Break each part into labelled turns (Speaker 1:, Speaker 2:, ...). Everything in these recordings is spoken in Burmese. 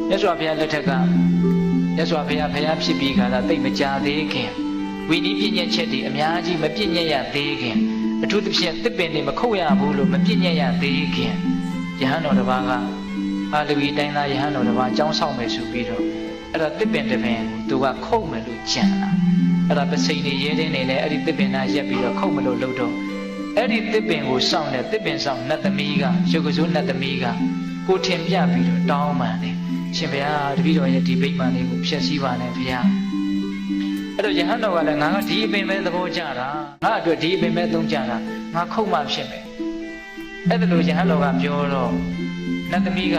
Speaker 1: မြတ်စွာဘုရားလက်ထက်ကမြတ်စွာဘုရားဖြစ်ပြီးခါသာတိတ်မကြသေးခင်ဝိနည်းပြည့်ညက်ချက်တွေအများကြီးမပြည့်ညက်ရသေးခင်အထူးသဖြင့်တစ်ပင်တွေမခုတ်ရဘူးလို့မပြည့်ညက်ရသေးခင်ယဟန်တော်တစ်ပါးကအာလဝီတိုင်းသားယဟန်တော်တစ်ပါးကြောင်းဆောင်မယ်ဆိုပြီးတော့အဲ့ဒါတစ်ပင်တစ်ပင်ကိုသူကခုတ်မယ်လို့ကြံတာအဲ့ဒါပစိန်တွေရဲတင်းနေလဲအဲ့ဒီတစ်ပင်သားရက်ပြီးတော့ခုတ်မလို့လုပ်တော့အဲ့ဒီတစ်ပင်ကိုစောင့်တဲ့တစ်ပင်ဆောင်နတ်သမီးကရုပ်ကစိုးနတ်သမီးကကိုထင်ပြပြီးတော့တောင်းပန်တယ်ရှင်ဘုရားတပည့်တော်ရဲ့ဒီဗိမာန်လေးကိုဖျက်ဆီးပါနဲ့ဘုရားအဲ့တော့ယဟန်တော်ကလည်းငါကဒီအပင်ပဲသဘောကျတာငါအတွက်ဒီအပင်ပဲသုံးကြတာငါခုတ်မှဖြစ်မယ်အဲ့ဒါလို့ယဟန်တော်ကပြောတော့နတ်သမီးက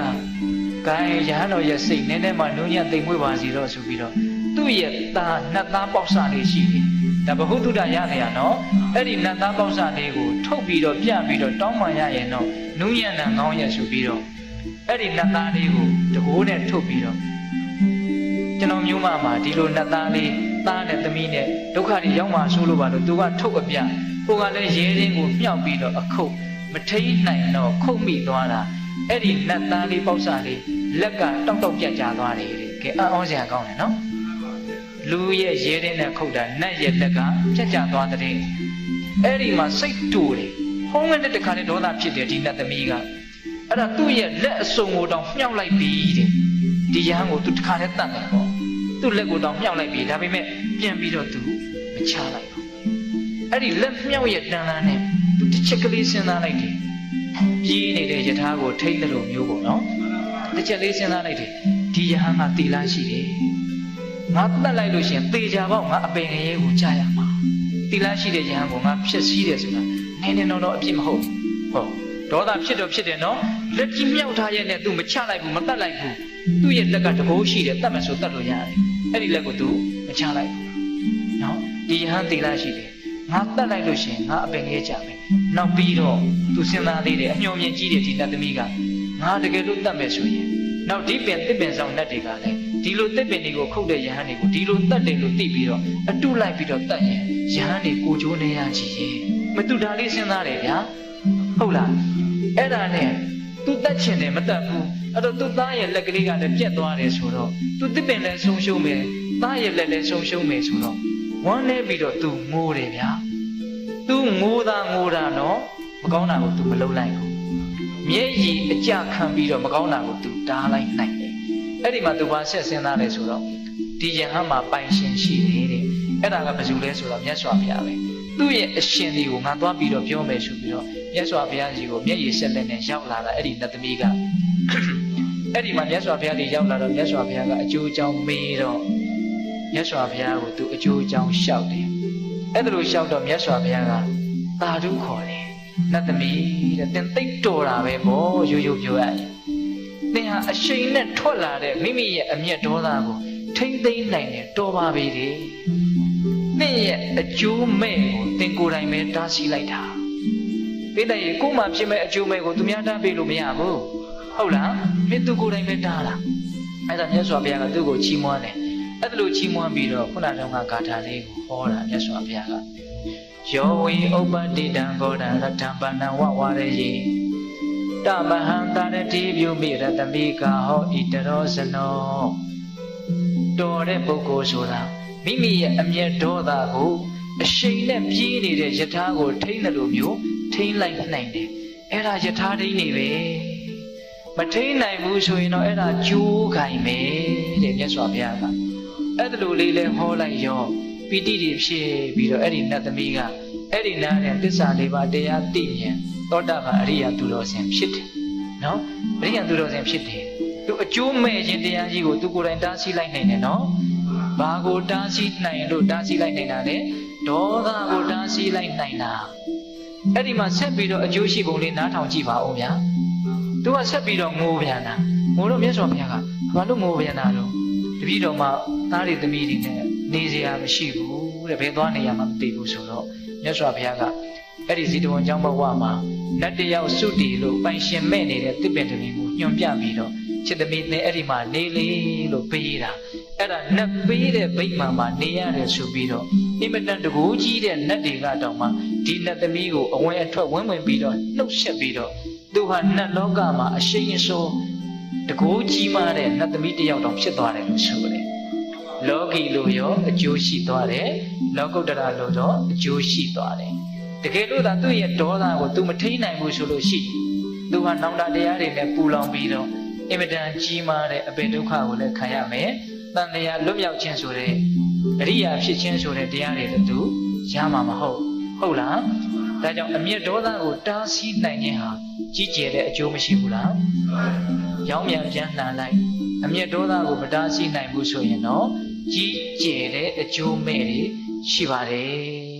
Speaker 1: ဂိုင်းယဟန်တော်ရဲ့စိတ်နည်းနည်းမှနုံညံ့သိမ်မွေ့ပါစီတော့ဆိုပြီးတော့သူ့ရဲ့သားနတ်သားပေါက်စလေးရှိတယ်ဒါဘဟုတုတရနေရနော်အဲ့ဒီနတ်သားပေါက်စလေးကိုထုတ်ပြီးတော့ပြပြီးတော့တောင်းပန်ရရင်တော့နုံညံ့တဲ့ငောင်းရက်ဆိုပြီးတော့အဲ့ဒီနတ်သားလေးကိုတကိုးနဲ့ထုတ်ပြီးတော့ကျွန်တော်မျိုးမှာဒီလိုနတ်သားလေးသားနဲ့သမီးနဲ့ဒုက္ခတွေရောက်မှဆိုးလို့ပါလို့သူကထုတ်အပြဟိုကလည်းရဲရင်းကိုမြှောက်ပြီးတော့အခုတ်မထိန်နိုင်တော့ခုတ်မိသွားတာအဲ့ဒီနတ်သားလေးပေါက်စလေးလက်ကတောက်တောက်ပြတ်ကျသွားတယ်တဲ့ကဲအံ့ဩစရာကောင်းတယ်နော်လူရဲ့ရဲရင်းနဲ့ခုတ်တာနတ်ရဲ့လက်ကပြတ်ကျသွားတဲ့အဲ့ဒီမှာစိတ်တူတယ်ဟောင်းတဲ့တခါနဲ့ဒေါသဖြစ်တယ်ဒီနတ်သမီးကအဲ့ဒါသူ့ရဲ့လက်အစုံကိုတောင်မြှောက်လိုက်ပြီတဲ့ဒီယဟန်ကိုသူတခါနဲ့တတ်တယ်ပေါ့သူ့လက်ကိုတောင်မြှောက်လိုက်ပြီဒါပေမဲ့ပြန်ပြီးတော့သူမချလိုက်ဘူးအဲ့ဒီလက်မြှောက်ရဲ့တန်လန်းနဲ့သူတစ်ချက်ကလေးစဉ်းစားလိုက်တယ်ပြေးနေတဲ့ယထာကိုထိမ့်တယ်လို့မျိုးပေါ့နော်တစ်ချက်လေးစဉ်းစားလိုက်တယ်ဒီယဟန်ကတီလန်းရှိတယ်ငါတတ်လိုက်လို့ရှိရင်သေချာပေါ့ငါအပင်ငရဲကိုကြားရမှာတီလန်းရှိတဲ့ယဟန်ကိုငါဖျက်ဆီးတယ်ဆိုတာနည်းနည်းတော့အပြစ်မဟုတ်ဟုတ်ဒေါသဖြစ်တော့ဖြစ်တယ်နော်လက်ကြီးမြောက်ထားရဲ့နဲ့ तू မချလိုက်ဘူးမတတ်လိုက်ဘူးသူ့ရဲ့လက်ကတကိုးရှိတယ်တတ်မယ်ဆိုတတ်လို့ရတယ်အဲ့ဒီလက်ကို तू မချလိုက်ဘူးနော်ဒီယဟန်သီလရှိတယ်ငါတတ်လိုက်လို့ရှိရင်ငါအပင်ကြီးကြမယ်နောက်ပြီးတော့ तू စဉ်းစားသေးတယ်အညှော်မြင်ကြီးတယ်ဒီနတ်သမီးကငါတကယ်လို့တတ်မယ်ဆိုရင်နောက်ဒီပင်တစ်ပင်ဆောင်နတ်တွေကလည်းဒီလိုတစ်ပင်တွေကိုခုတ်တဲ့ယဟန်တွေကိုဒီလိုတတ်တယ်လို့သိပြီးတော့အတုလိုက်ပြီးတော့တတ်ရင်ယဟန်တွေကိုကြိုးနေရကြည်ရဲ့မတူတာလေးစဉ်းစားတယ်ဗျာဟုတ်လားအဲ့ဒါနဲ့သူတက်ချင်တယ်မတက်ဘူးအဲ့တော့သူသားရဲ့လက်ကလေးကလည်းပြက်သွားတယ်ဆိုတော့သူတစ်ပင်လည်းဆုံးရှုံးမယ်သားရဲ့လက်လည်းဆုံးရှုံးမယ်ဆိုတော့ဝမ်းနေပြီးတော့သူငိုးတယ်ဗျာသူငိုးတာနော်မကောင်းတာကိုသူမလုပ်လိုက်ဘူးမျက်ရည်အကြခံပြီးတော့မကောင်းတာကိုသူတားလိုက်နိုင်တယ်အဲ့ဒီမှာသူဘာဆက်စဉ်းစားလဲဆိုတော့ဒီယဟန်မှာပိုင်ရှင်ရှိတယ်တဲ့အဲ့ဒါကဘယ်သူလဲဆိုတော့မြတ်စွာဘုရားပဲသူ့ရဲ့အရှင်ဒီကိုငါသွားပြီးတော့ပြောမယ်ဆိုပြီးတော့မြတ်စွာဘုရားကြီးကိုမျက်ရည်ဆက်လက်နဲ့ရောက်လာတာအဲ့ဒီနတ်သမီးကအဲ့ဒီမှာမြတ်စွာဘုရားကြီးရောက်လာတော့မြတ်စွာဘုရားကအကျိုးအကြောင်းမေးတော့မြတ်စွာဘုရားကိုသူအကျိုးအကြောင်းလျှောက်တယ်အဲ့ဒါလိုလျှောက်တော့မြတ်စွာဘုရားကသာဓုခေါ်တယ်နတ်သမီးတဲ့သင်သိတော်တာပဲပေါ့ရိုးရိုးပြောရရင်သင်ဟာအရှိန်နဲ့ထွက်လာတဲ့မိမိရဲ့အမျက်ဒေါသကိုထိမ့်သိမ်းနိုင်တယ်တော်ပါပြီတဲ့သင်ရဲ့အကျိုးမဲ့ကိုသင်ကိုယ်တိုင်ပဲတားဆီးလိုက်တာပိဋကရေကိုမှဖြစ်မဲ့အကျိုးမဲ့ကိုသူများတားပေးလို့မရဘူးဟုတ်လားမင်းသူကိုယ်တိုင်ပဲတားလားအဲ့ဒါမြတ်စွာဘုရားကသူ့ကိုချီးမွမ်းတယ်အဲ့ဒါလိုချီးမွမ်းပြီးတော့ခုနတုန်းကဂါထာလေးကိုဟောတာမြတ်စွာဘုရားကယောဝေဥပ္ပတိတံဂောဒံရထံပဏံဝဝရယေတမဟံတရတိပြုမိရတမိကဟောဣတရောဇနောတော်တဲ့ပုဂ္ဂိုလ်ဆိုတာမိမိရဲ့အမျက်ဒေါသကိုအရှိန်နဲ့ပြေးနေတဲ့ယထာကိုထိန်းတယ်လို့မျိုးထိန်းလိုက်နိုင်တယ်အဲ့ဒါယထာထိန်းနေပဲမထိန်းနိုင်ဘူးဆိုရင်တော့အဲ့ဒါကျိုးခိုင်ပဲတဲ့မြတ်စွာဘုရားကအဲ့ဒါလိုလေးလဲဟောလိုက်ရောပီတိတွေဖြစ်ပြီးတော့အဲ့ဒီနတ်သမီးကအဲ့ဒီနားနဲ့သစ္စာလေးပါးတရားသိမြင်သောတာပန်အရိယသူတော်စင်ဖြစ်တယ်နော်အရိယသူတော်စင်ဖြစ်တယ်သူအကျိုးမဲ့ခြင်းတရားကြီးကိုသူကိုယ်တိုင်တားဆီးလိုက်နိုင်တယ်နော်ဘာကိုတားဆီးနိုင်လို့တားဆီးလိုက်နိုင်တာလဲဒေါသကိုတားဆီးလိုက်နိုင်တာအဲ့ဒီမှာဆက်ပြီးတော့အကျိုးရှိပုံလေးနားထောင်ကြည့်ပါဦးဗျာသူကဆက်ပြီးတော့ငိုပြန်တာငိုတော့မြတ်စွာဘုရားကဘာလို့ငိုပြန်တာတော့တပည့်တော်မှာသားတွေသမီးတွေနဲ့နေစရာမရှိဘူးတဲ့ဘယ်သွားနေရမှမသိဘူးဆိုတော့မြတ်စွာဘုရားကအဲ့ဒီဇီတဝန်ကျောင်းဘဝမှာလက်တယောက်စုတည်လို့ပိုင်ရှင်မဲ့နေတဲ့တစ်ပင်သမီးကိုညွှန်ပြပြီးတော့ချစ်သမီးနဲ့အဲ့ဒီမှာနေလေလို့ပေးတာအဲ့ဒါနတ်ပေးတဲ့ဗိမာန်မှာနေရတယ်ဆိုပြီးတော့အင်မတန်တကူကြီးတဲ့နတ်တွေကတော့မှဒီနတ်သမီးကိုအဝင်အထွက်ဝင်ပြီးတော့နှုတ်ဆက်ပြီးတော့သူဟာနတ်လောကမှာအရှိန်အစော တကူကြီးမားတဲ့နတ်သမီးတစ်ယောက်တောင်ဖြစ်သွားတယ်လို့ဆိုတယ်လောကီလိုရောအကျိုးရှိသွားတယ်လောကုတ္တရာလိုတော့အကျိုးရှိသွားတယ်တကယ်လို့သာသူ့ရဲ့ဒေါသကို तू မထိန်နိုင်ဘူးဆိုလို့ရှိသူကနောင်တတရားတွေနဲ့ပူလောင်ပြီးတော့အင်မတန်ကြီးမားတဲ့အပေဒုက္ခကိုလည်းခံရမယ်တန်တရားလွတ်မြောက်ခြင်းဆိုတဲ့အရိယာဖြစ်ခြင်းဆိုတဲ့တရားတွေတူရမှာမဟုတ်လားဒါကြောင့်အမျက်ဒေါသကိုတားဆီးနိုင်ခြင်းဟာကြီးကျယ်တဲ့အကျိုးမရှိဘူးလားရောင်းမြန်ပြန်လှန်လိုက်အမျက်ဒေါသကိုမတားဆီးနိုင်ဘူးဆိုရင်တော့ကြီးကျယ်တဲ့အကျိုးမဲ့တွေရှိပါတယ်